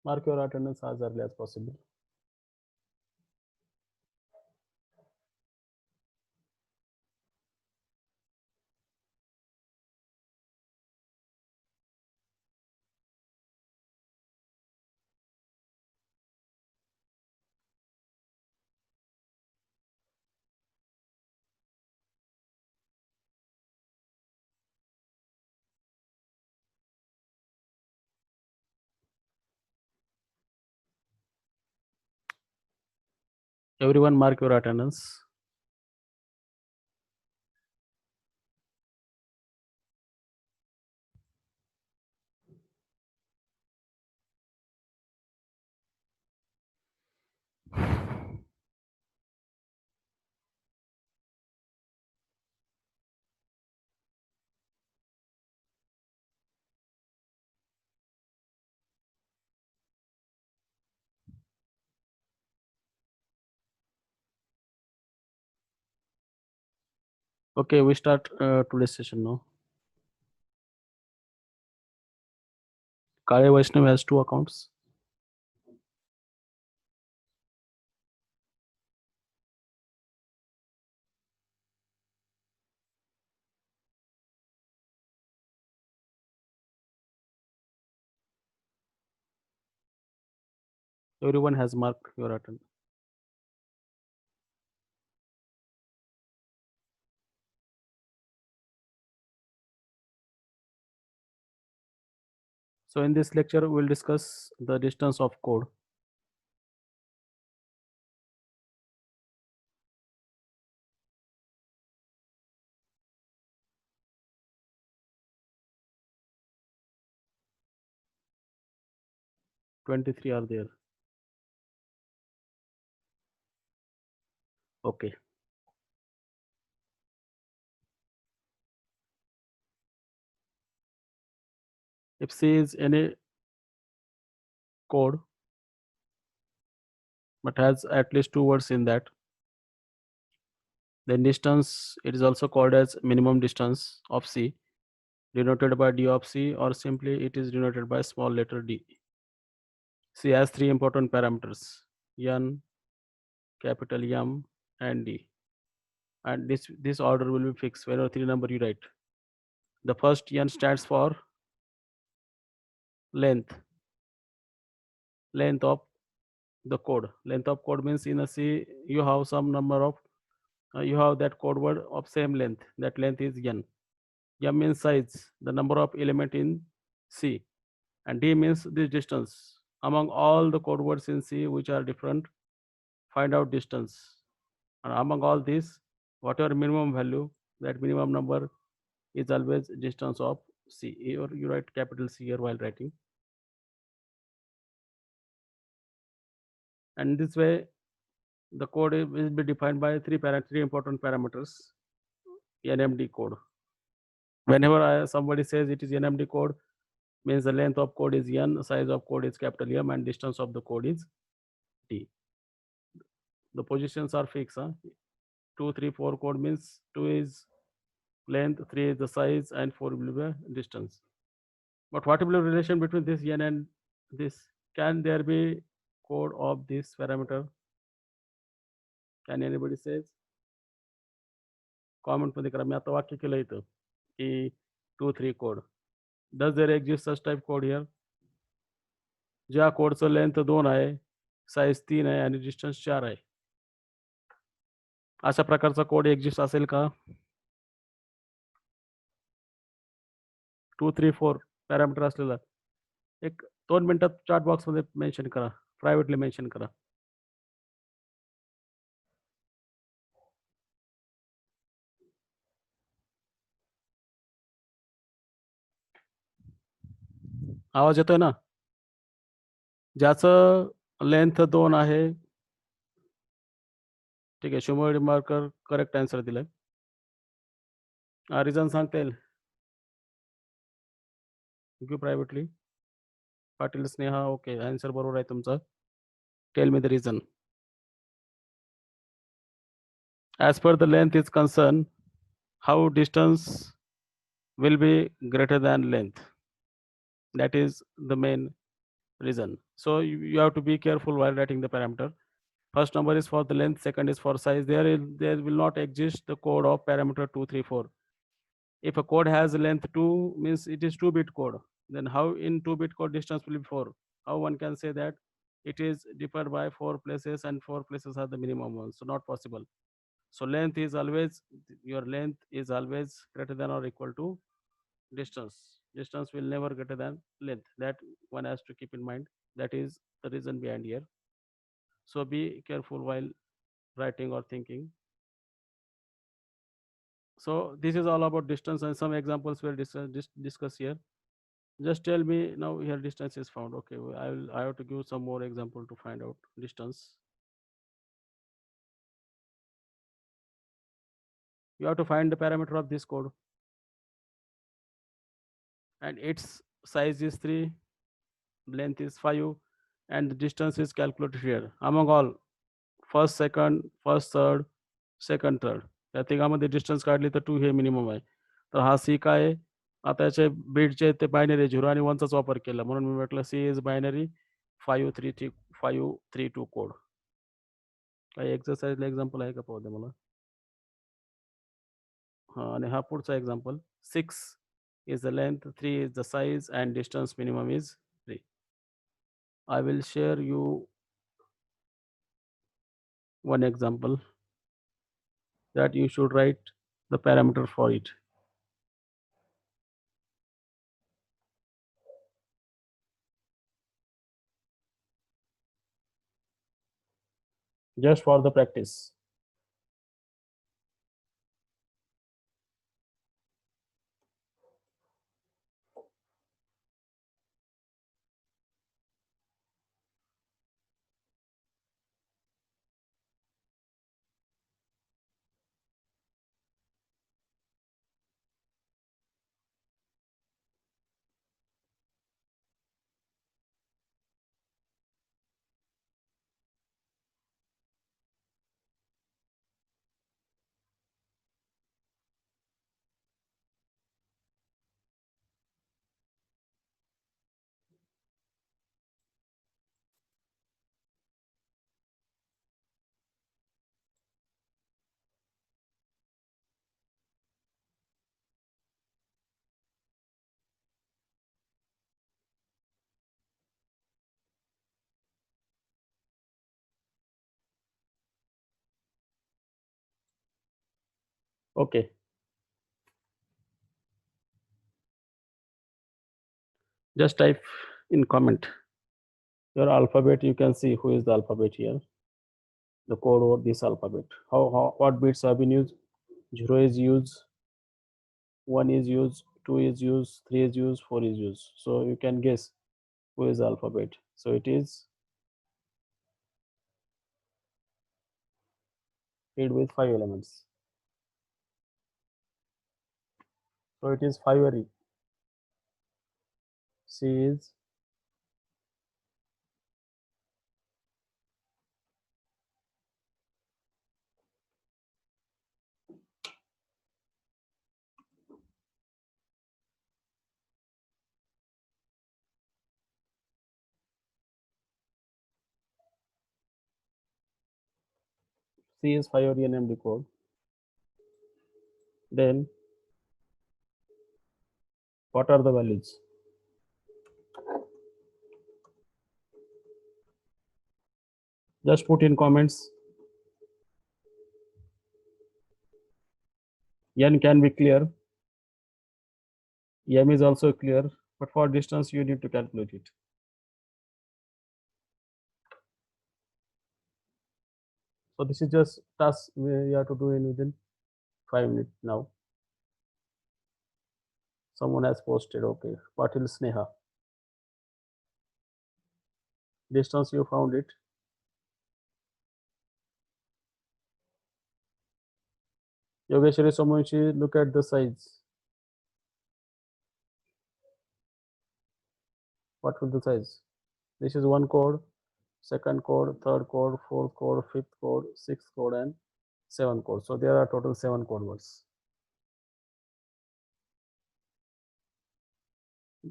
Mark your attendance as early as possible. Everyone mark your attendance. Okay, we start today's session now. Kale Vaishnav has 2 accounts. Everyone has marked your attendance. So in this lecture, we'll discuss the distance of code. Twenty-three are there. Okay. If C is any code but has at least 2 words in that, then distance, it is also called as minimum distance of C, denoted by d of C, or simply it is denoted by small letter d. C has 3 important parameters: n, capital M, and d. And this order will be fixed whenever 3 number you write. The first n stands for length of the code. Length of code means in a C you have some number of you have that code word of same length. That length is n. M means size, the number of element in C, and D means this distance. Among all the code words in C which are different, find out distance. And among all these, whatever minimum value, that minimum number is always distance of C. Or you write capital C here while writing. And this way, the code will be defined by three important parameters. NMD code. Whenever somebody says it is NMD code, means the length of code is n, size of code is capital M, and distance of the code is d. The positions are fixed. 2, 3, 4 code means 2 is length, 3 is the size, and 4 will be distance. But what will be the relation between this n and this? Can there be code of this parameter? Can anybody says? Comment मध्ये करा. मी आता वाक्य केलं इथं की 2, 3 code. Does there exist such type code here? ज्या कोडचं length 2 आहे, size 3 आहे आणि डिस्टन्स 4 आहे. अशा प्रकारचा कोड एक्झिस्ट असेल का? 2, 3, 4 पॅरामीटर असलेला एक 2 मिनिटात चॅट बॉक्समध्ये मेन्शन करा, प्रायव्हेटली मेन्शन करा. आवाज येतोय ना? ज्याचं लेंथ 2 आहे, ठीक आहे. शुभम मार्कर करेक्ट आन्सर दिलाय. रिझन सांगता येईल? Thank you privately. Patil Sneha, okay, answer बरोबर आहे तुमचा. Tell me the reason. As per the length is concerned, how distance will be greater than length? That is the main reason. So you have to be careful while writing the parameter. First number is for the length, second is for size. There will not exist the code of parameter 234. If a code has length 2, means it is 2-bit code. Then how in 2-bit code distance will be 4? How one can say that it is differed by 4 places and 4 places are the minimum ones? So not possible. So length is always, your length is always greater than or equal to distance. Distance will never greater than length. That one has to keep in mind. That is the reason behind here. So be careful while writing or thinking. So this is all about distance, and some examples will discuss here. Just tell me now here distance is found. Okay, I have to give some more example to find out distance. You have to find the parameter of this code, and its size is 3, length is 5, and the distance is calculated here among all first, second, first, third, second, third. या तिघामध्ये distance काढली तर 2 हे minimum आहे. तर हा C काय आहे? आता याचे बीटचे ते बायनरी 0 आणि 1चाच वापर केला, म्हणून मी म्हटलं सी इज बायनरी 532 कोड. काही एक्सरसाइजला एक्झाम्पल आहे का पाहू दे मला. हां, आणि हा पुढचा example 6 is the length, 3 is the size, and distance minimum is 3. I will share you one example that you should write the parameter for it. Just for the practice. Okay. Just type in comment your alphabet. You can see who is the alphabet here. The code of this alphabet. What bits have been used? 0 is used, 1 is used, 2 is used, 3 is used, 4 is used. So you can guess who is the alphabet. So it is filled with 5 elements. So it is 5 C is C is 5 NMD code. Then what are the values? Just put in comments. N can be clear. M is also clear, but for distance you need to calculate it. So this is just task we have to do in within 5 minutes now. Someone has posted, okay, Patil Sneha. Distance you found it. Yogeshwari Somunshi, look at the size. What will the size? This is one code, second code, third code, fourth code, fifth code, sixth code, and seventh code. So there are total 7 code words.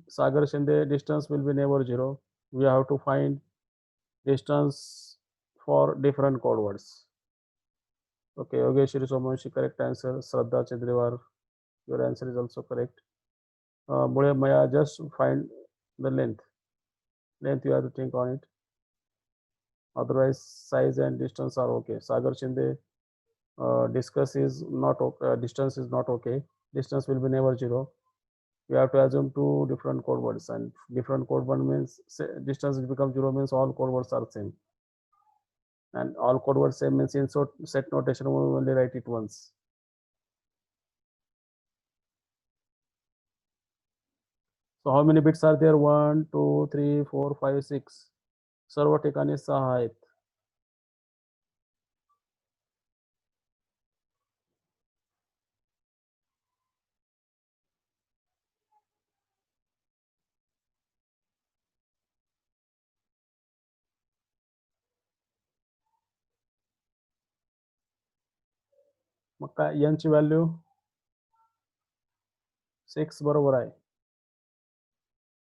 Sagar Shinde, distance will be never 0. we have to find distance for different code words. Okay, Yogeshwari Somanshi, correct answer. Shraddha Chedriwar, your answer is also correct. Mule Maya, just find the length. Length you have to think on it. Otherwise, size and distance are okay. Sagar Shinde, distance is not okay. Distance will be never 0. We have to assume two different code words, and different code word means distance becomes 0 means all code words are same. And all code words same means in set notation we will only write it once. So how many bits are there? 1, 2, 3, 4, 5, 6. सर्व ठिकाणी 6 आहेत. मग काय n ची value 6 बरोबर आहे.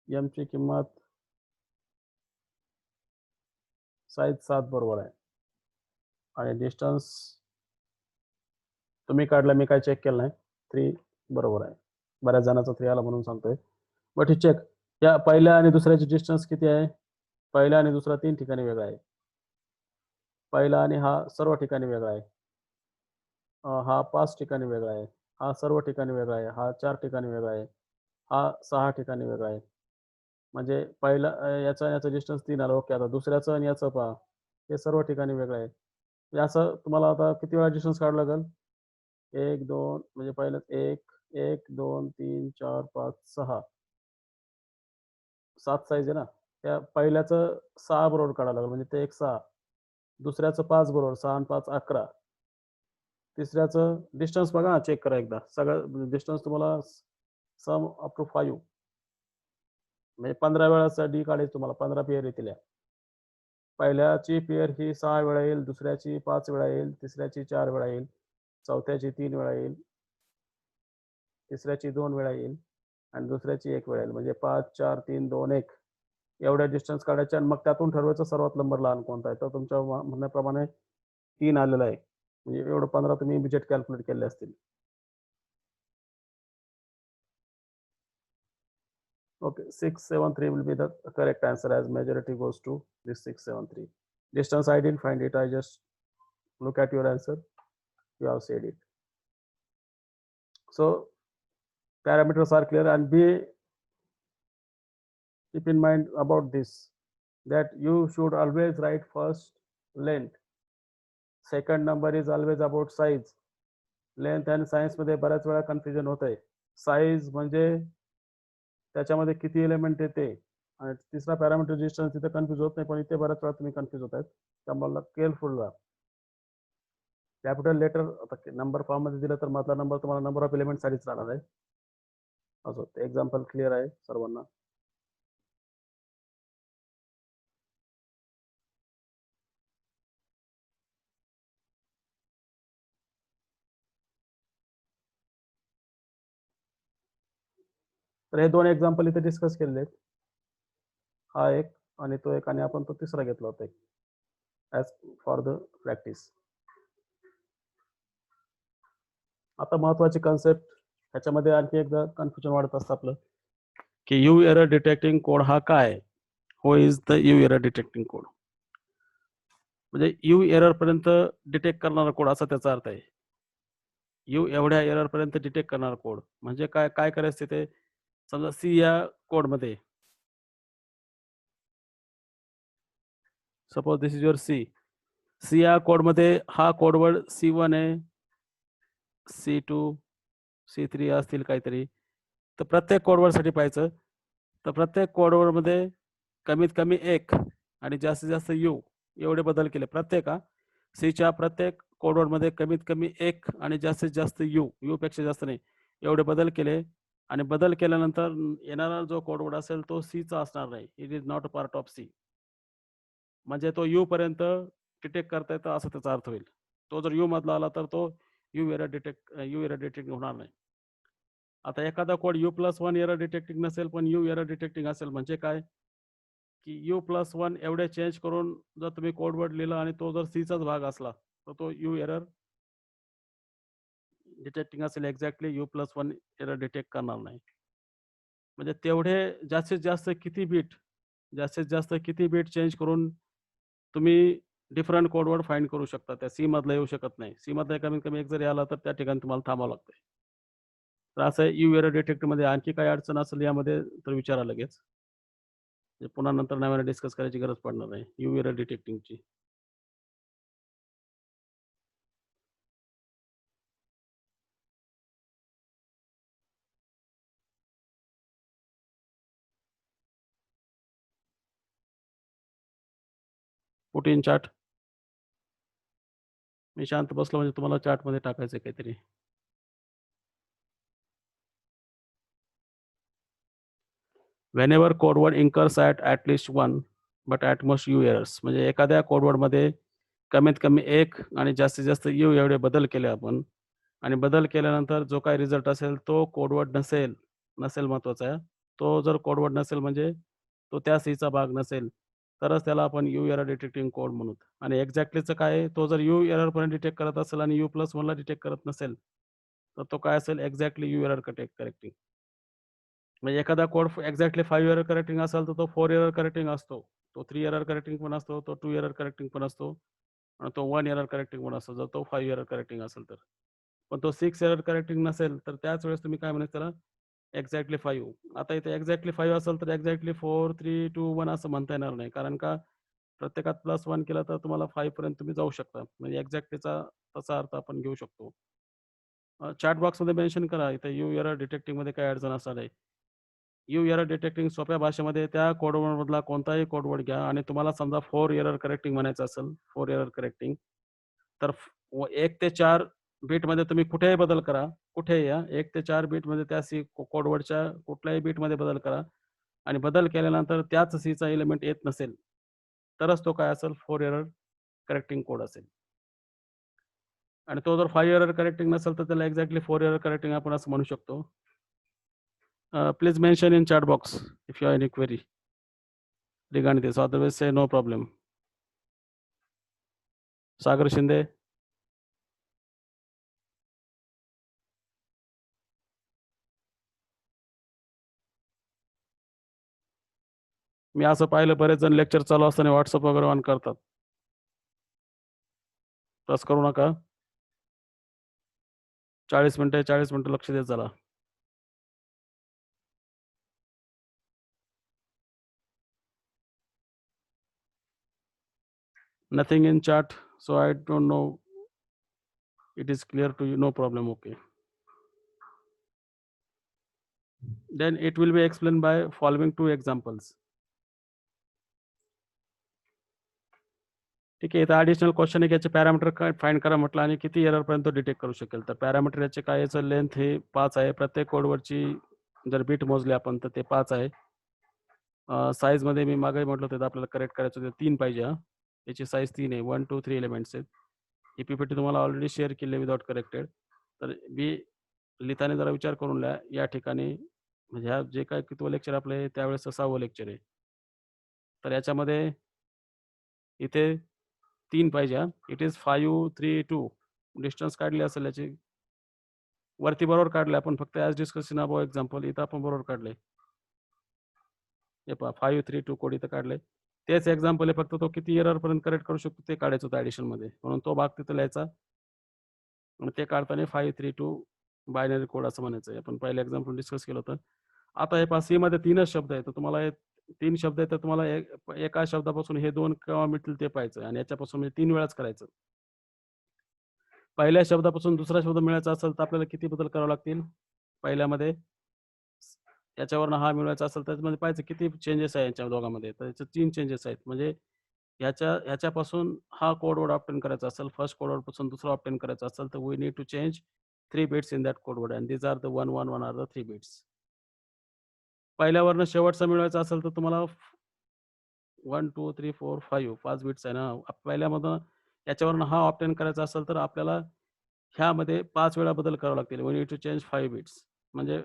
m ची किंमत साईज 7 बरोबर आहे. आणि डिस्टन्स तुम्ही काढला, मी काय चेक केलं नाही. 3 बरोबर आहे. बऱ्याच जणांचा 3 आला म्हणून सांगतोय. बट चेक, या पहिल्या आणि दुसऱ्याची डिस्टन्स किती आहे? पहिला आणि दुसरा 3 ठिकाणी वेगळा आहे. पहिला आणि हा सर्व ठिकाणी वेगळा आहे. हा 5 ठिकाणी वेगळा आहे. हा सर्व ठिकाणी वेगळा आहे. हा 4 ठिकाणी वेगळा आहे. हा 6 ठिकाणी वेगळा आहे. म्हणजे पहिला याचा डिस्टन्स 3 आला. ओके, आता दुसऱ्याचं आणि याचं पहा, हे सर्व ठिकाणी वेगळं आहे. असं तुम्हाला आता किती वेळा डिस्टन्स काढावं लागेल? 1, 2 म्हणजे पहिलं 1, 1, 2, 3, 4, 5, 6. 7 साईज आहे ना. त्या पहिल्याचं 6 बरोबर काढावं लागेल, म्हणजे ते 1 6. दुसऱ्याचं 5 बरोबर, 6 आणि 5 11. तिसऱ्याचं डिस्टन्स बघा ना, चेक करा एकदा. सगळं डिस्टन्स तुम्हाला सम अप टू 5 म्हणजे 15 वेळाचा डी काढायचं तुम्हाला. 15 पेअर येतील. पहिल्याची पेअर ही 6 वेळा येईल, दुसऱ्याची 5 वेळा येईल, तिसऱ्याची 4 वेळा येईल, चौथ्याची 3 वेळा येईल, तिसऱ्याची 2 वेळा येईल आणि दुसऱ्याची 1 वेळा येईल. म्हणजे 5 4 3 2 1 एवढ्या डिस्टन्स काढायचे आणि मग त्यातून ठरवायचं सर्वात नंबर लहान कोणता आहे. तर तुमच्या म्हणण्याप्रमाणे 3 आलेला आहे. म्हणजे एवढं 15 तुम्ही इमिजिएट कॅल्क्युलेट केले असतील. Okay, 673 will be the correct answer, as majority goes to this 673. Distance I didn't find it. I just look at your answer. You have said it. So parameters are clear, and keep in mind about this, that you should always write first length. Second number is always about size. Length and size मध्ये बऱ्याच वेळा confusion होत आहे. Size म्हणजे त्याच्यामध्ये किती element येते, आणि तिसरा पॅरामीटर डिस्टन्स तिथे कन्फ्युज होत नाही, पण इथे बऱ्याच वेळा तुम्ही कन्फ्युज होत आहेत. त्यामुळे केअरफुल राहा. कॅपिटल लेटर आता नंबर फॉर्म मध्ये दिलं तर मधला नंबर तुम्हाला नंबर ऑफ एलिमेंट साठीच राहणार आहे. असं ते एक्झाम्पल क्लिअर आहे सर्वांना. तर हे 2 एक्झाम्पल इथे डिस्कस केलेले आहेत. हा एक आणि तो एक, आणि आपण तो तिसरा घेतला होता एक, ॲज फॉर द प्रॅक्टिस. आता महत्वाची कन्सेप्ट, ह्याच्यामध्ये आणखी एकदा कन्फ्युजन वाढत असतं आपलं, की यू एरर डिटेक्टिंग कोड हा काय? हो is the you error detecting code. म्हणजे यू एरर पर्यंत डिटेक्ट करणारा कोड असा त्याचा अर्थ आहे. यू एवढ्या एरर पर्यंत डिटेक्ट करणारा कोड म्हणजे काय? काय करायचं ते, समजा सी या कोडमध्ये, suppose this is your C. C या कोडमध्ये हा कोडवर्ड C1 आहे, C2, C3 असतील काहीतरी. तर प्रत्येक कोडवर्डसाठी पाहायचं. तर प्रत्येक कोडवर्डमध्ये कमीत कमी 1 आणि जास्तीत जास्त यू एवढे बदल केले. प्रत्येक सीच्या प्रत्येक कोडवर्डमध्ये कमीत कमी 1 आणि जास्तीत जास्त यू पेक्षा जास्त नाही एवढे बदल केले. आणि बदल केल्यानंतर येणारा जो कोडवर्ड असेल तो सीचा असणार नाही. It is not a part of C. म्हणजे तो यू पर्यंत डिटेक्ट करता येतं असं त्याचा अर्थ होईल. तो जर यू मधला आला तर तो यू एरर डिटेक्ट होणार नाही. आता एखादा कोड U+1 एरर डिटेक्टिंग नसेल पण यू एरर डिटेक्टिंग असेल, म्हणजे काय की U+1 एवढे चेंज करून जर तुम्ही कोडवर्ड लिहिला आणि तो जर सीचाच भाग असला तर तो यू एरर डिटेक्टिंग असेल, एक्झॅक्टली U+1 एरर डिटेक्ट करणार नाही. म्हणजे तेवढे जास्तीत जास्त किती बीट चेंज करून तुम्ही डिफरंट कोडवर्ड फाइंड करू शकता. त्या सी मधला येऊ शकत नाही. सी मधला कमीत कमी एक जरी आला तर त्या ठिकाणी तुम्हाला थांबावं लागतंय. तर असं यू एरर डिटेक्टमध्ये आणखी काही अडचण असेल यामध्ये तर विचारा लगेच. म्हणजे पुन्हा नंतर नव्याने डिस्कस करायची गरज पडणार नाही यू एरर डिटेक्टिंगची. Put in chart. मी शांत बसलो म्हणजे तुम्हाला चार्टमध्ये टाकायचं काहीतरी. Whenever code word incurs at least one but at most u errors. म्हणजे एखाद्या कोडवर्डमध्ये कमीत कमी एक आणि जास्तीत जास्त यू एवढे बदल केले आपण आणि बदल केल्यानंतर जो काही रिझल्ट असेल तो कोडवर्ड नसेल महत्वाचा आहे. तो जर कोडवर्ड नसेल म्हणजे तो त्या सीचा भाग नसेल तरच त्याला आपण यू एरर डिटेक्टिंग कोड म्हणू. आणि एक्झॅक्टलीचं काय आहे, तो जर यू एरर पण डिटेक्ट करत असेल आणि U+1ला डिटेक्ट करत नसेल तर तो काय असेल, एक्झॅक्टली यू एरर करेक्टिंग. म्हणजे एखादा कोड एक्झॅक्टली 5 एरर करेक्टिंग असेल तर तो 4 एरर करेक्टिंग असतो. तो 3 एरर करेक्टिंग पण असतो, तो 2 एरर करेक्टिंग पण असतो आणि तो 1 एरर करेक्टिंग पण असतो, जर तो 5 एरर करेक्टिंग असेल तर. पण तो 6 एरर करेक्टिंग नसेल तर त्याच वेळेस तुम्ही काय म्हणायचं त्याला, एक्झॅक्टली 5. आता इथे एक्झॅक्टली 5 असेल तर एक्झॅक्टली 4, 3, 2, 1 असं म्हणता येणार नाही. कारण का प्रत्येकात +1 केला तर तुम्हाला 5 पर्यंत तुम्ही जाऊ शकता. म्हणजे एक्झॅक्टलीचा तसा अर्थ आपण घेऊ शकतो. चॅट बॉक्समध्ये मेन्शन करा इथे यू एरर डिटेक्टिंगमध्ये काय अडचण असणार आहे. यू एरर डिटेक्टिंग सोप्या भाषेमध्ये त्या कोडवर्डमधला कोणताही कोडवर्ड घ्या आणि तुम्हाला समजा 4 एरर करेक्टिंग म्हणायचं असेल, 4 एरर करेक्टिंग, तर 1 ते 4 बिटमध्ये तुम्ही कुठेही बदल करा, कुठेही या 1 ते 4 बिटमध्ये त्या सी कोडवर्डच्या कुठल्याही बिटमध्ये बदल करा आणि बदल केल्यानंतर त्याच सीचा एलिमेंट येत नसेल, तरच तो काय असेल 4 एरर करेक्टिंग कोड असेल. आणि तो जर 5 एरर करेक्टिंग नसेल तर त्याला एक्झॅक्टली 4 एरर करेक्टिंग आपण असं म्हणू शकतो. Please mention in chat box if you have any query regarding this. Otherwise, say no problem. सागर शिंदे. मी असं पाहिलं बरेच जण लेक्चर चालू असताना व्हॉट्सअप वगैरे ऑन करतात. तसं करू नका. 40 मिनिटं लक्ष देत चला. Nothing in chat, so I don't know. It is clear to you, no problem. Okay. Then it will be explained by following 2 examples. ठीक आहे. इथं ॲडिशनल क्वेश्चन आहे की याचे पॅरामीटर काय फाइंड करा म्हटलं आणि किती एररपर्यंत डिटेक्ट करू शकेल. तर पॅरामीटर याचे काय, याचं लेंथ हे 5 आहे. प्रत्येक कोडवरची जर बीट मोजली आपण तर ते 5 आहे. साईजमध्ये मी मागे म्हटलं होतं आपल्याला करेक्ट करायचं होतं 3 पाहिजे. याची साईज 3 आहे. 1, 2, 3 एलिमेंट्स आहेत. ही पीपीटी तुम्हाला ऑलरेडी शेअर केली आहे विदाऊट करेक्टेड. तर मी लिहिताना जरा विचार करून लिहा. या ठिकाणी म्हणजे ह्या जे काही कितवं लेक्चर आपलं आहे त्यावेळेस 6वं लेक्चर आहे. तर याच्यामध्ये इथे 3 पाहिजे. इट इज 5, 3, 2 डिस्टन्स काढली असेल याची. वरती बरोबर काढले आपण, फक्त ॲज डिस्कशन अबाव एक्झाम्पल इथं आपण बरोबर काढले. हे पहा 5, 3, 2 कोड इथं काढले. तेच एक्झाम्पल आहे, फक्त तो किती एररपर्यंत करेक्ट करू शकतो ते काढायचं होतं ॲडिशनमध्ये. म्हणून तो भाग तिथं लिहायचा आणि ते काढताना 5, 3, 2 बायनरी कोड असं म्हणायचं आहे. आपण पहिलं एक्झाम्पल डिस्कस केलं होतं. आता हे पहा सीमध्ये 3च शब्द आहेत. तर तुम्हाला हे 3 शब्द आहेत तर तुम्हाला एका शब्दापासून हे 2 केव्हा मिळतील ते पाहायचं आणि याच्यापासून म्हणजे 3 वेळाच करायचं. पहिल्या शब्दापासून दुसरा शब्द मिळायचा असेल तर आपल्याला किती बदल करावे लागतील? पहिल्यामध्ये याच्यावरनं हा मिळवायचा असेल तर त्याच्यामध्ये पाहायचं किती चेंजेस आहे यांच्या दोघांमध्ये. तर याचे 3 चेंजेस आहेत. म्हणजे ह्याच्यापासून हा कोड वर्ड ऑब्टेन करायचा असेल, फर्स्ट कोड वर्डपासून दुसरा ऑब्टेन करायचा असेल तर we need to change 3 bits in that code word and these are the 1, 1, 1 are the 3 bits. पहिल्यावरनं शेवटचा मिळवायचा असेल तर तुम्हाला 1, 2, 3, 4, 5 बिट्स आहे ना. पहिल्यामधून याच्यावरनं हा ऑब्टेन करायचा असेल तर आपल्याला ह्यामध्ये 5 वेळा बदल करावे लागतील. We need to change 5 bits. म्हणजे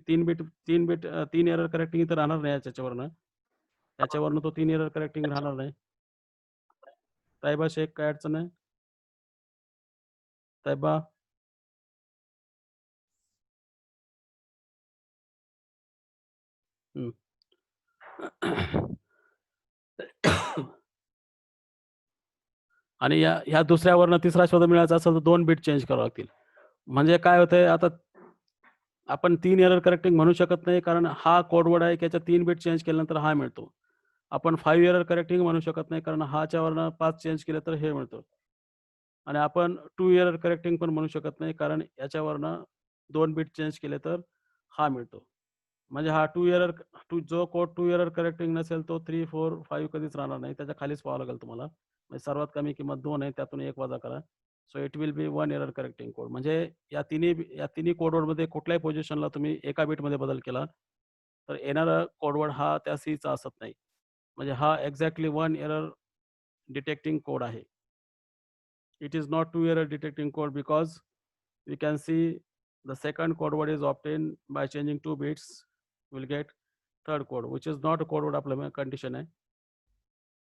3 एरर करेक्टिंग इथं राहणार नाही याच्यावरनं. याच्यावरनं तो 3 एरर करेक्टिंग राहणार नाही. तायबा शेख, काय अडचण आहे? तायबा? आणि ह्या दुसऱ्यावरनं तिसरा शोध मिळायचा असेल तर 2 बिट चेंज करावे लागतील. म्हणजे काय होतंय, आता आपण 3 एरर करेक्टिंग म्हणू शकत नाही, कारण हा कोडवर्ड आहे की याच्या 3 बिट चेंज केल्यानंतर हा मिळतो. आपण 5 एरर करेक्टिंग म्हणू शकत नाही, कारण हाच्यावरनं 5 चेंज केले तर हे मिळतं. आणि आपण 2 एरर करेक्टिंग पण म्हणू शकत नाही, कारण याच्यावरनं 2 बिट चेंज केले तर हा मिळतो. म्हणजे हा 2 एरर जो कोड 2 एरर करेक्टिंग नसेल तो 3, 4, 5 कधीच राहणार नाही. त्याच्या खालीच पाहावं लागेल तुम्हाला. म्हणजे सर्वात कमी किंमत 2 आहे, त्यातून 1 वजा करा. So it will be 1 error correcting code. म्हणजे या तिन्ही कोडवर्डमध्ये कुठल्याही पोझिशनला तुम्ही एका बिटमध्ये बदल केला, तर येणारा कोडवर्ड हा त्या सीचा असत नाही. म्हणजे हा एक्झॅक्टली 1 एरर डिटेक्टिंग कोड आहे. It is not 2 error detecting code because we can see the second code word is obtained by changing 2 bits. We'll get third code, which is not a code word आपल्या condition आहे.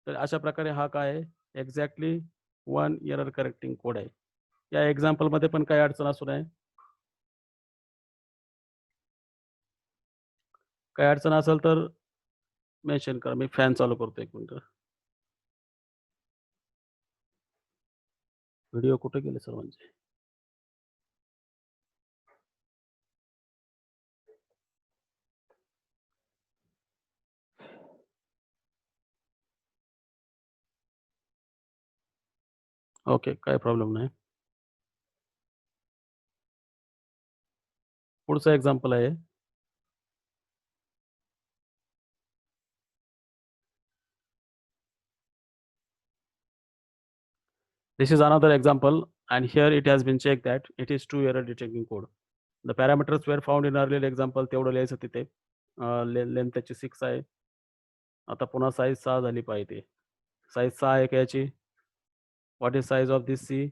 तर अशा प्रकारे हा काय आहे, exactly 1 error correcting code आहे. या एक्झाम्पलमध्ये पण काही अडचण असू नये. काही अडचण असेल तर मेन्शन करा. मी फॅन चालू करतो 1 मिनिट. व्हिडिओ कुठे गेले सर्वांचे? ओके, काही प्रॉब्लेम नाही. पुढचं एक्झाम्पल आहे. This is another example, and here it has been checked that it is 2 error detecting code. The parameters were found in earlier example. तेवढं लिहायचं तिथे. लेंथ त्याची 6 आहे. आता पुन्हा साईज 6 झाली पाहिजे. साईज 6 आहे का याची? What is size of this C?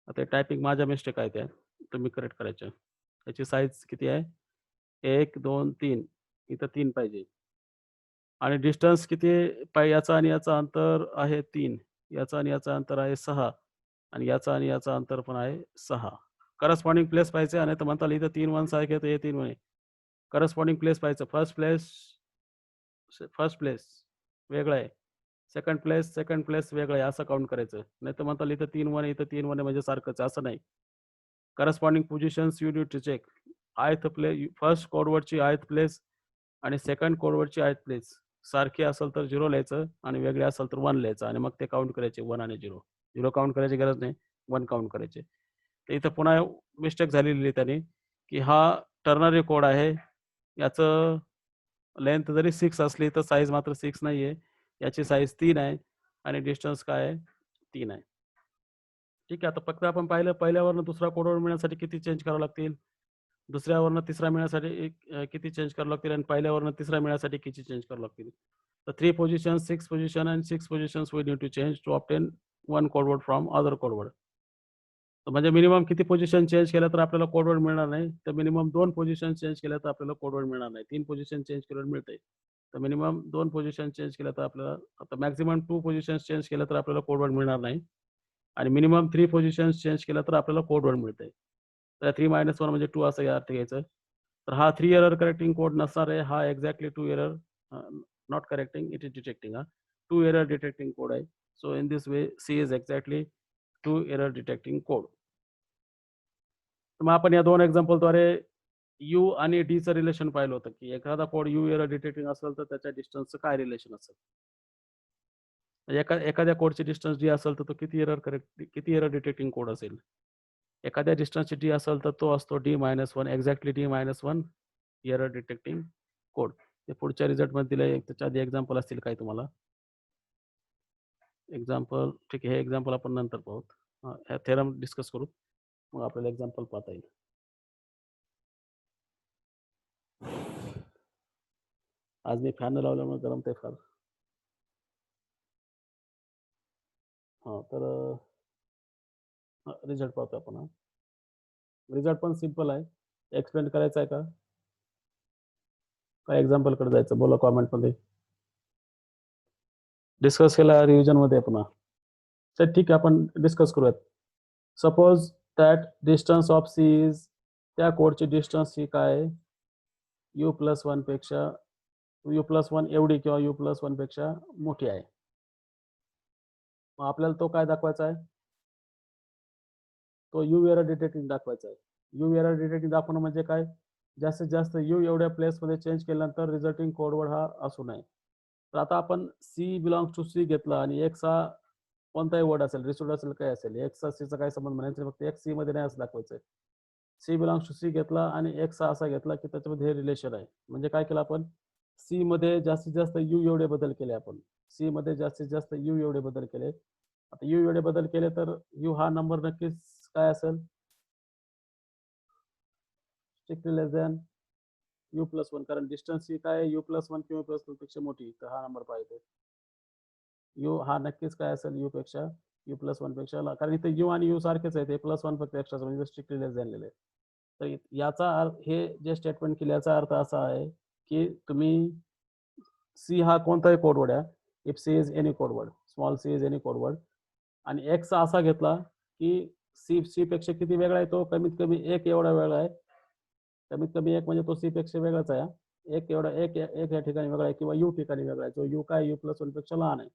आता टायपिंग माझ्या मिस्टेक आहे त्या, तुम्ही करेक्ट करायच्या. त्याची साईज किती आहे? 1, 2, 3. इथं 3 पाहिजे. आणि डिस्टन्स किती याचा आणि याचा अंतर आहे 3. याचा आणि याचा अंतर आहे 6. आणि याचा आणि याचा अंतर पण आहे 6. करस्पॉन्डिंग प्लेस पाहिजे, आणि तर म्हणता इथं 3 1 आहे तर हे 3 1 आहे. करस्पॉन्डिंग प्लेस पाहिजे. फर्स्ट प्लेस वेगळं आहे. सेकंड प्लेस वेगळं आहे, असं काउंट करायचं. नाही तर म्हणता इथं 3 1 इथं 3 1 म्हणजे सारखंच, असं नाही. Corresponding positions you need to check. First कोडवर्डची आयथ प्लेस आणि सेकंड कोडवर्डची आयथ प्लेस सारखी असेल तर 0 लिहायचं, आणि वेगळे असेल तर 1 लिहायचं, आणि मग ते काउंट करायचे 1 आणि 0. 0 काउंट करायची गरज नाही, 1 काउंट करायचे. तर इथं पुन्हा मिस्टेक झालेली आहे त्याने, की हा टर्नरी कोड आहे. याचं लेंथ जरी 6 असली तर साईज मात्र 6 नाही आहे. याची साईज 3 आहे, आणि डिस्टन्स काय आहे? 3 आहे. ठीक आहे. आता फक्त आपण पाहिलं, पहिल्यावरनं दुसरा कोडवर्ड मिळण्यासाठी किती चेंज करावं लागतील, दुसऱ्यावरनं तिसरा मिळण्यासाठी किती चेंज करावं लागतील, आणि पहिल्यावरनं तिसरा मिळण्यासाठी किती चेंज करावं लागतील. तर 3 पोझिशन्स, 6 पोझिशन आणि 6 positions we need to change to obtain 1 codeword from other codeword. तर म्हणजे मिनिमम किती पोझिशन चेंज केलं तर आपल्याला कोडवर्ड मिळणार नाही, तर मिनिमम 2 पोझिशन चेंज केल्या तर आपल्याला कोडवर्ड मिळणार नाही. 3 पोझिशन चेंज केल्यावर मिळतंय. तर मिनिमम 2 पोझिशन चेंज केल्या तर आपल्याला, आता मॅक्सिमम 2 पोझिशन्स चेंज केल्या तर आपल्याला कोडवर्ड मिळणार नाही, आणि मिनिमम 3 पोझिशन्स चेंज केल्या तर आपल्याला कोडवर्ड मिळतंय. तर 3-1 म्हणजे 2 असं या अर्थ घ्यायचं. तर हा 3 एरर करेक्टिंग कोड नसणार आहे. हा exactly 2 error not correcting, it is detecting. 2 error detecting code आहे. So in this way c is exactly 2 error detecting code. तर मग आपण या 2 एक्झाम्पलद्वारे यू आणि डीचं रिलेशन पाहिलं होतं, की एखादा कोड यू एरर डिटेक्टिंग असेल तर त्याच्या डिस्टन्सचं काय रिलेशन असेल. एखाद्या कोडची डिस्टन्स डी असेल तर तो किती एरर डिटेक्टिंग कोड असेल. एखाद्या डिस्टन्सची डी असेल तर तो असतो D-1, exactly D-1 error detecting code. ते पुढच्या रिझल्टमध्ये दिले. त्याच्या आधी एक्झाम्पल असतील काही तुम्हाला. एक्झाम्पल ठीक आहे, हे एक्झाम्पल आपण नंतर पाहू. ह्या थेरम डिस्कस करू, मग आपल्याला एक्झाम्पल पाहता येईल. आज मी फॅन लावल्यामुळे गरमतंय फार. हां, तर रिझल्ट पाहतो आपण. रिझल्ट पण सिंपल आहे. एक्सप्लेन करायचा आहे का? काय एक्झाम्पल कडे जायचं बोला कॉमेंट मध्ये. डिस्कस केला रिव्हिजन मध्ये पुन्हा. तर ठीक आहे आपण डिस्कस करूयात. Suppose that distance of C is, त्या कोडची डिस्टन्स ही काय आहे, u+1 पेक्षा u+1 एवढी किंवा u+1 पेक्षा मोठी आहे. मग आपल्याला तो काय दाखवायचा आहे, तो यू एरर डिटेक्टिंग दाखवायचा आहे. यू एरर डिटेक्टिंग दाखवणं म्हणजे काय, जास्तीत जास्त यू एवढ्या प्लेसमध्ये चेंज केल्यानंतर रिझल्टिंग कोडवर्ड हा असू नये. तर आता आपण सी बिलॉंग्स टू सी घेतला आणि एक्स हा कोणताही वर्ड असेल, रिसोड असेल, काय असेल, एक्सचा सीचा काय संबंध म्हणायचं, फक्त एक्स सी मध्ये नाही असं दाखवायचं. सी बिलॉंग्स टू सी घेतला आणि एक्स हा असा घेतला की त्याच्यामध्ये हे रिलेशन आहे. म्हणजे काय केलं आपण, सी मध्ये जास्तीत जास्त यू एवढे बदल केले आपण. सी मध्ये जास्तीत जास्त यू एवढे बदल केले. आता यू एवढे बदल केले तर यू हा नंबर नक्कीच काय असेल, स्ट्रिक्टली लेस दॅन u+1, कारण डिस्टन्स ही काय u+1 किंवा u+1 पेक्षा मोठी, तर हा नंबर पाहिजे. यू हा नक्कीच काय असेल यू पेक्षा, u+1 पेक्षा, कारण इथे यू आणि यू सारखेच आहे, ते +1 फक्त एक्स्ट्रा म्हणजे स्ट्रिक्टली लेस झालेले. तर याचा अर्थ, हे जे स्टेटमेंट केले याचा अर्थ असा आहे की तुम्ही सी हा कोणताही कोडवर्ड आहे, if C is any codeword, small C is any codeword, आणि एक्स असा घेतला की सी पेक्षा किती वेगळा आहे, तो कमीत कमी एक एवढा वेगळा आहे. कमीत कमी एक म्हणजे तो सी पेक्षा वेगळाच आहे. एक एवढा, एक या ठिकाणी वेगळा आहे किंवा यू ठिकाणी वेगळा आहे, जो यू काय u+1 पेक्षा लहान आहे.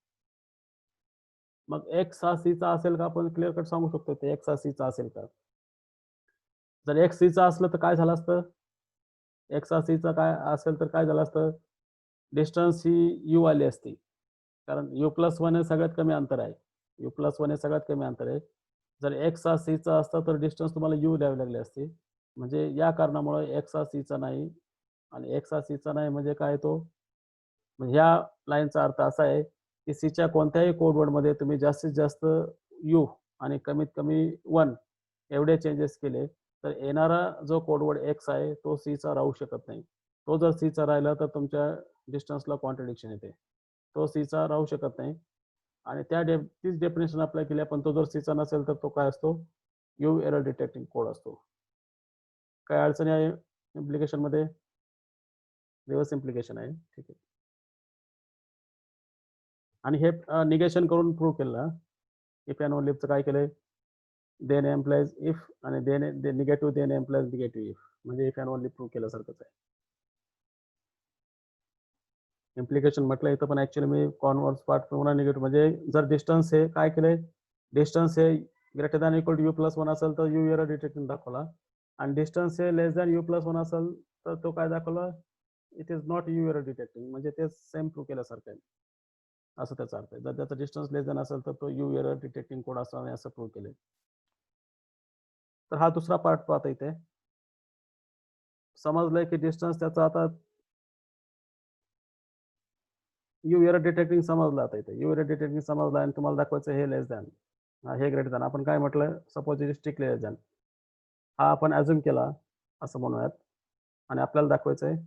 मग एक्स हा सीचा असेल का, आपण क्लिअर कट सांगू शकतो ते एक्स हा सीचा असेल का. जर एक्स सीचा असलं तर काय झालं असतं, एक्स हा सीचा काय असेल तर काय झालं असतं, डिस्टन्स ही यू आली असती, कारण u+1 हे सगळ्यात कमी अंतर आहे. u+1 हे सगळ्यात कमी अंतर आहे. जर एक्स हा सीचा असता तर डिस्टन्स तुम्हाला यू द्यावी लागली असते. म्हणजे या कारणामुळे एक्स हा सीचा नाही, आणि एक्स हा सीचा नाही म्हणजे काय, तो म्हणजे ह्या लाईनचा अर्थ असा आहे की सीच्या कोणत्याही कोडवर्डमध्ये तुम्ही जास्तीत जास्त यू आणि कमीत कमी 1 एवढे चेंजेस केले तर येणारा जो कोडवर्ड एक्स आहे तो सीचा राहू शकत नाही. तो जर सीचा राहिला तर तुमच्या डिस्टन्सला कॉन्ट्रडिक्शन येते. तो सीचा राहू शकत नाही, आणि तीच डेफिनेशन अप्लाय केली, पण तो जर सीचा नसेल तर तो काय असतो, यू एरर डिटेक्टिंग कोड असतो. काय अडचणी आहे इम्प्लिकेशन मध्ये, रिव्हर्स इम्प्लिकेशन आहे, ठीक आहे. आणि हे निगेशन करून प्रूव्ह केलं. इफ अँड ओनली इफचं काय केलंय, देन एम्प्लॉईज इफ, आणि then negative then implies negative if, म्हणजे इफ अँड ओनली प्रूव्ह केल्यासारखंच आहे. इम्प्लिकेशन म्हटलं इथं, पण ऍक्च्युअली मी कॉन्व्हर्स पार्ट पुन्हा निगेटिव्ह, म्हणजे जर डिस्टन्स हे काय केलंय, डिस्टन्स हे greater than equal to u+1 असेल तर यू एरर डिटेक्टिंग दाखवला, आणि डिस्टन्स हे लेस दॅन u+1 असेल तर तो काय दाखवला, it is not you error detecting, म्हणजे ते सेम प्रूव्ह केल्यासारखं आहे, असं त्याचा अर्थ आहे. जर त्याचा डिस्टन्स लेस दॅन असेल तर तो यू एरर डिटेक्टिंग कोड असणार नाही, असं प्रूव्ह केलंय. तर हा दुसरा पार्ट पाहता इथे समजलंय की डिस्टन्स त्याचा, आता यू एरर डिटेक्टिंग समजलं, आता इथे यू एरर डिटेक्टिंग समजलं, आणि तुम्हाला दाखवायचं हे लेस दॅन, हे ग्रेटर दॅन. आपण काय म्हटलं, suppose it strictly less than, हा आपण अज्युम केला असं म्हणूयात, आणि आपल्याला दाखवायचं आहे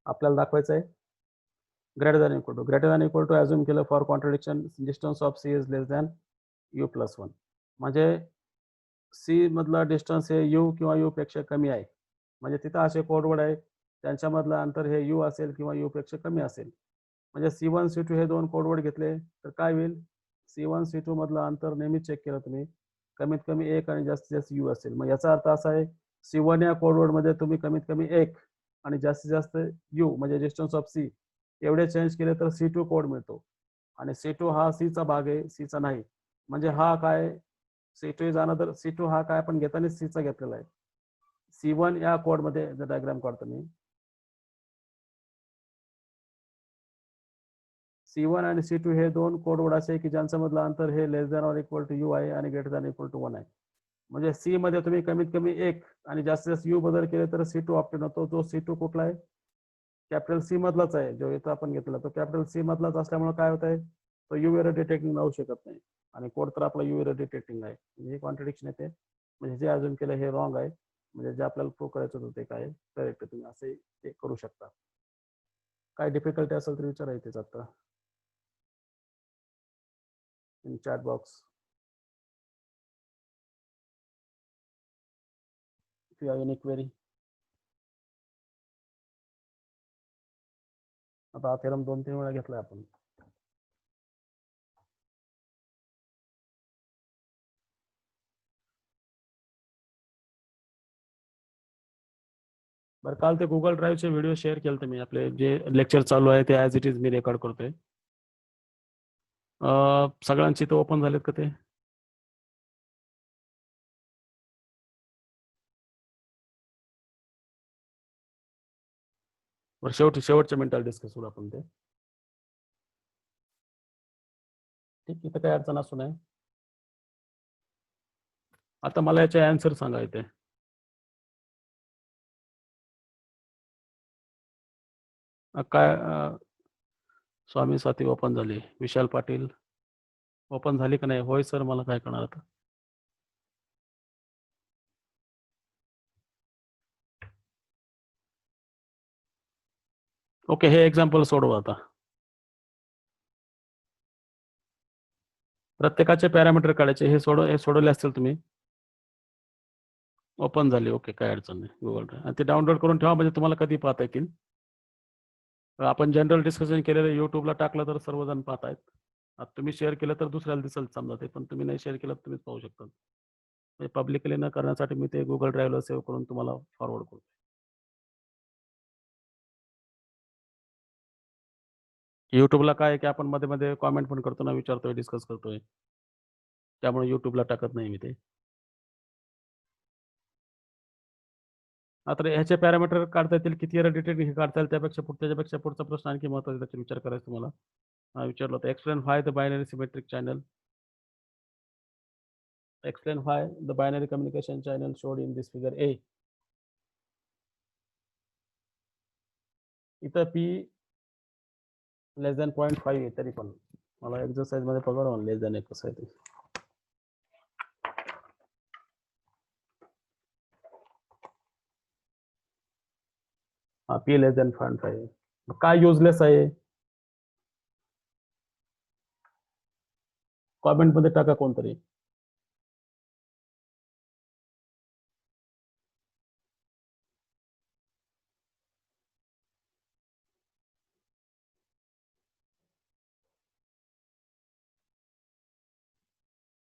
आपल्याला दाखवायचं आहे greater than equal to assume केलं for contradiction, distance of C is less than u+1, म्हणजे सी मधला डिस्टन्स हे यू किंवा यू पेक्षा कमी आहे. म्हणजे तिथं असे कोडवर्ड आहे त्यांच्यामधलं अंतर हे यू असेल किंवा यू पेक्षा कमी असेल. म्हणजे C1 C2 हे दोन कोडवर्ड घेतले तर काय होईल, C1 C2 मधलं अंतर नेहमी चेक केलं तुम्ही, कमीत कमी 1 आणि जास्तीत जास्त यू असेल. मग याचा अर्थ असा आहे, C1 या कोडवर्ड मध्ये तुम्ही कमीत कमी 1 आणि जास्तीत जास्त यू म्हणजे डिस्टन्स ऑफ सी एवढे चेंज केले तर C2 कोड मिळतो, आणि C2 हा सीचा भाग आहे, सीचा नाही. म्हणजे हा काय, C2 इज अनदर, C2 हा काय आपण घेताना सीचा घेतलेला आहे. C1 या कोड मध्ये जर डायग्राम काढतो मी, C1 आणि C2 हे दोन कोडवर्ड असे की ज्यांचं मधलं अंतर हे less than or equal to u आहे आणि ग्रेटर दॅन इक्वल टू 1 आहे. म्हणजे सी मध्ये तुम्ही कमीत कमी 1 आणि जास्तीत जास्त यू बदल केले तर C2 ऑप्टेन होतो. जो C2 कुठला आहे, कॅपिटल सी मधलाच आहे, जो इथं आपण घेतला तो कॅपिटल सी मधलाच असल्यामुळे काय होत आहे, तो यू एरर डिटेक्टिंग राहू शकत नाही, आणि कोड तर आपला यू एरर डिटेक्टिंग आहे. म्हणजे कॉन्ट्रडिक्शन येते, म्हणजे जे अजून केलं हे रॉंग आहे, म्हणजे जे आपल्याला प्रूव्ह करायचं होतं ते काय करेक्ट, तुम्ही असे ते करू शकता. काय डिफिकल्टी असेल तर विचारायचेच आता in chat box. you have any query? आता हा theorem 2-3 वेळा घेतलाय आपण. बरं, काल ते गुगल ड्राईव्हचे व्हिडिओ शेअर केले मी. आपले जे लेक्चर चालू आहे ते as it is me record करतोय. सगळ्यांची ते ओपन झालेत का ते? बरं, शेवटच्या मिनिटाला डिस्कस करू आपण ते. ठीक, इथं काही अडचण असू नये. आता मला याचे आन्सर सांगा इथे. काय स्वामी साथी ओपन झाली. विशाल पाटील ओपन झाली का नाही? होय सर, मला काय करणार आता. ओके, हे एक्झाम्पल सोडवा आता. प्रत्येकाचे पॅरामीटर काढायचे. हे सोडवले असतील तुम्ही. ओपन झाली. ओके, काय अडचण नाही. गुगल ड्राईव्ह आणि ते डाउनलोड करून ठेवा, म्हणजे तुम्हाला कधी पाहता येतील. आपण जनरल डिस्कशन केलेलं युट्यूबला टाकलं तर सर्वजण पाहतायत. आता तुम्ही शेअर केलं तर दुसऱ्याला दिसेल समजा ते, पण तुम्ही नाही शेअर केलं तर तुम्हीच पाहू शकता. पब्लिकली न करण्यासाठी मी ते गुगल ड्राईव्हला सेव्ह करून तुम्हाला फॉरवर्ड करतो. युट्यूबला काय आहे की आपण मध्ये मध्ये कॉमेंट पण करतो ना, विचारतोय, डिस्कस करतोय, त्यामुळे युट्यूबला टाकत नाही मी ते. आता ह्याचे पॅरामीटर काढता येतील, किती एरर डिटेक्ट हे काढता येईल, त्याच्यापेक्षा पुढचा प्रश्न आणखी महत्त्वाचा, त्याचा विचार करायचा तुम्हाला. विचारलं होतं, explain why the binary symmetric channel. Explain why the binary communication channel showed in this figure A. इथं P less than 0.5 आहे, तरी पण मला एक्सरसाइज मध्ये पकडा लेस दॅन एक कसं आहे ते. हा, P less than 0.5. काय युजलेस आहे? कॉमेंट मध्ये टाका कोणतरी.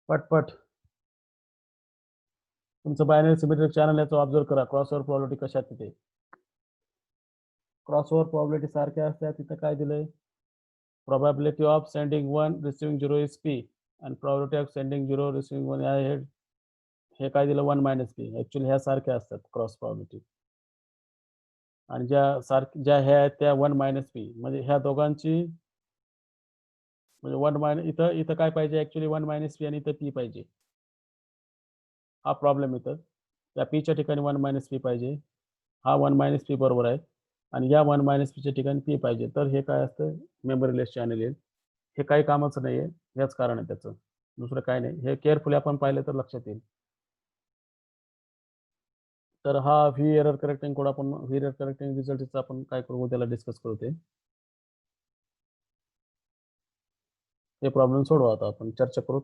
पटपट. तुमचं बायनरी सिमेट्रिक चॅनल याचं ऑब्झर्व करा. क्रॉसओव्हर प्रॉबिलिटी कशात तिथे? क्रॉसओव्हर प्रॉबिलिटी सारख्या असतात. तिथं काय दिलंय? Probability of sending 1 receiving 0 is P and probability of sending 0 receiving 1 आहे. हे काय दिलं? 1 - P. ऍक्च्युअली ह्या सारख्या असतात क्रॉस प्रॉबिलिटी, आणि ज्या ह्या आहेत त्या 1 - P, म्हणजे ह्या दोघांची, म्हणजे 1 इथं काय पाहिजे ऍक्च्युअली? 1 - P आणि इथं P पाहिजे. हा प्रॉब्लेम इथं. त्या Pच्या ठिकाणी 1 - P पाहिजे. हा 1 - P बरोबर आहे, आणि या 1 - Pच्या ठिकाणी P पाहिजे. तर हे काय असतं? मेमरीलेस चॅनल येईल. हे काही कामाचं नाहीये, याच कारण आहे त्याचं, दुसरं काय नाही. हे केअरफुली आपण पाहिलं तर लक्षात येईल. तर हा व्ही एरर करेक्टिंग कोड, आपण व्ही एरर करेक्टिंग रिझल्टचा आपण काय करू, त्याला डिस्कस करू. ते प्रॉब्लेम सोडवा आता, आपण चर्चा करू.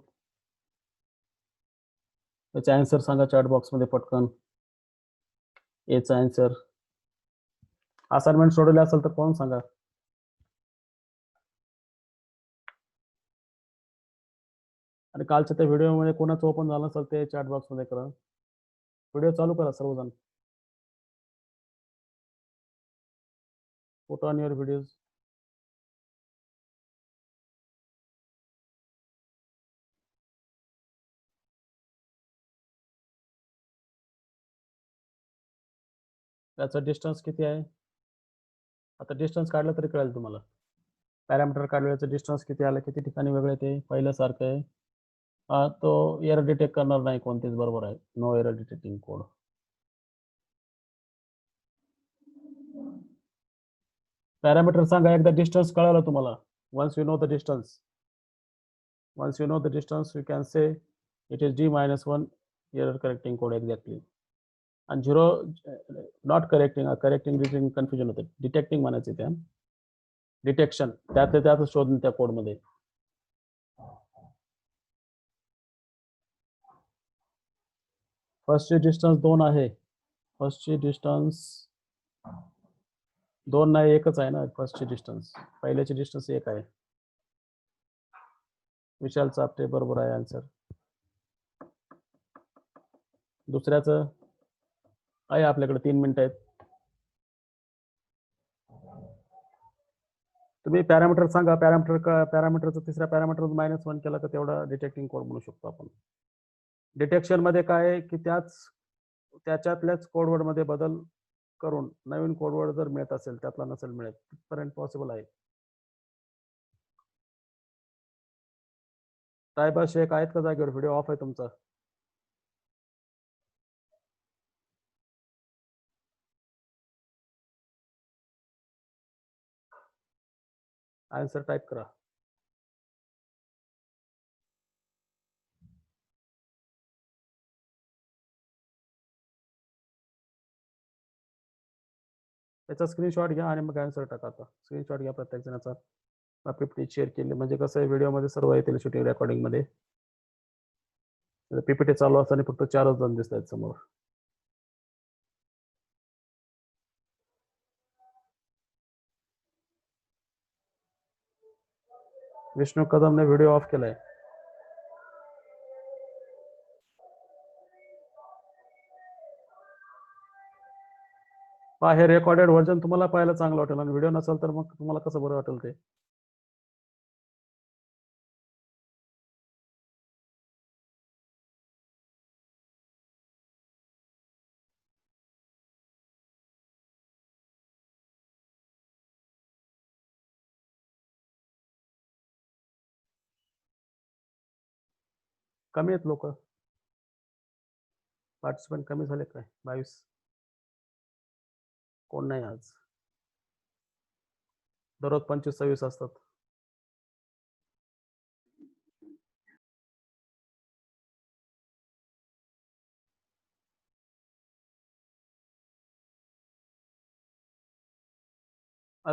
त्याचे आन्सर सांगा चॅट बॉक्स मध्ये पटकन. एचा आन्सर. असाइनमेंट सोडवले असेल तर कोण सांगा. आणि कालच्या त्या व्हिडिओमध्ये कोणाचं ओपन झालं असेल ते चॅट बॉक्स मध्ये करा. व्हिडिओ चालू करा सर्वजण. Put on your videos. त्याचा डिस्टन्स किती आहे? आता डिस्टन्स काढलं तरी कळेल तुम्हाला. पॅरामीटर काढल्याचं डिस्टन्स किती आलं, किती ठिकाणी वेगळे ते पहिल्यासारखं आहे. तो एरर डिटेक्ट करणार नाही कोणतेच, बरोबर आहे. No error detecting code. Parameter सांगा एकदा. डिस्टन्स कळालं तुम्हाला? once you know the distance you can say it is D-1 error correcting code exactly. आणि 0 not correcting confusion होते. डिटेक्टिंग म्हणायचे, त्या डिटेक्शन त्यात शोधून त्या कोड मध्ये. फर्स्ट डिस्टन्स 2 आहे, फर्स्टची डिस्टन्स 2 नाही 1च आहे ना. फर्स्टची डिस्टन्स, पहिल्याची डिस्टन्स 1 आहे. विशाल चापटे बरोबर आहे आन्सर. दुसऱ्याचं आहे आपल्याकडे 3 मिनिटं आहेत. तुम्ही पॅरामीटर सांगा. पॅरामीटरचं तिसऱ्या पॅरामीटर -1 केला तर तेवढा डिटेक्टिंग कोड म्हणू शकतो आपण. डिटेक्शन मध्ये काय आहे की त्याच्यातल्याच कोडवर्ड मध्ये बदल करून नवीन कोडवर्ड जर मिळत असेल त्यातला नसेल मिळत, तिथपर्यंत पॉसिबल आहे. साहेबा शेख आहेत का जागेवर? व्हिडिओ ऑफ आहे तुमचा. आन्सर टाईप करा. त्याचा स्क्रीनशॉट घ्या आणि मग आन्सर टाका. आता स्क्रीनशॉट घ्या प्रत्येक जणाचा. पीपीटी शेअर केली म्हणजे कसं आहे, व्हिडिओमध्ये सर्व येतील शूटिंग रेकॉर्डिंग मध्ये. पीपीटी चालू असताना फक्त 4च जण दिसत आहेत समोर. विष्णू कदमने व्हिडिओ ऑफ केलाय. हे रेकॉर्डेड व्हर्जन तुम्हाला पाहायला चांगलं वाटेल आणि व्हिडिओ नसेल तर मग तुम्हाला कसं बरं वाटेल ते. कमी आहेत लोक. पार्टिसिपंट कमी झाले काय? 22. कोण नाही आज. दररोज 25-26 असतात.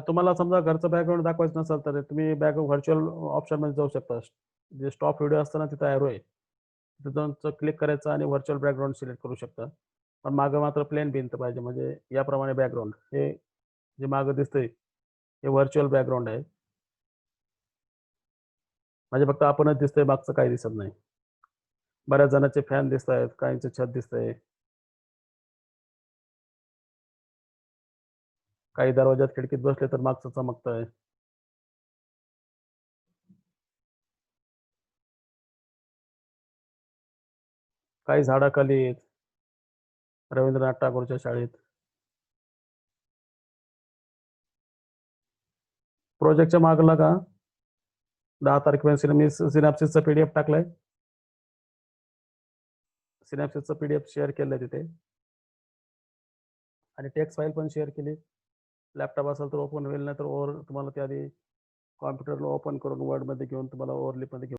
तुम्हाला समजा घरचं बॅकग्राऊंड दाखवायचं नसेल तर तुम्ही व्हर्च्युअल ऑप्शन मध्ये जाऊ शकता. जे स्टॉप व्हिडिओ असताना तिथं एरो आहे, तिथं जाऊन क्लिक करायचं आणि व्हर्च्युअल बॅकग्राऊंड सिलेक्ट करू शकता. पण मागं मात्र प्लेन भिंत पाहिजे, म्हणजे याप्रमाणे बॅकग्राऊंड. हे जे मागं दिसतंय हे व्हर्च्युअल बॅकग्राऊंड आहे. म्हणजे फक्त आपणच दिसतंय, मागचं काही दिसत नाही. बऱ्याच जणांचे फॅन दिसत आहेत, काहींचे छत दिसतंय, काही दरवाजात खिडकीत बसले तर मागचं चमकतंय. काही झाडाखाली आहेत, रवींद्रनाथ टागोरच्या शाळेत. प्रोजेक्टच्या मागला का 10 तारखेपर्यंत मी सिनॅप्सिसचा पीडीएफ टाकलाय. सिनॅप्सिसचा पीडीएफ शेअर केलाय तिथे, आणि टेक्स्ट फाईल पण शेअर केली. लॅपटॉप असेल तर ओपन होईल, नाही तर तुम्हाला त्याआधी कॉम्प्युटरला ओपन करून वर्डमध्ये घेऊन तुम्हाला ओव्हरलिपमध्ये घेऊन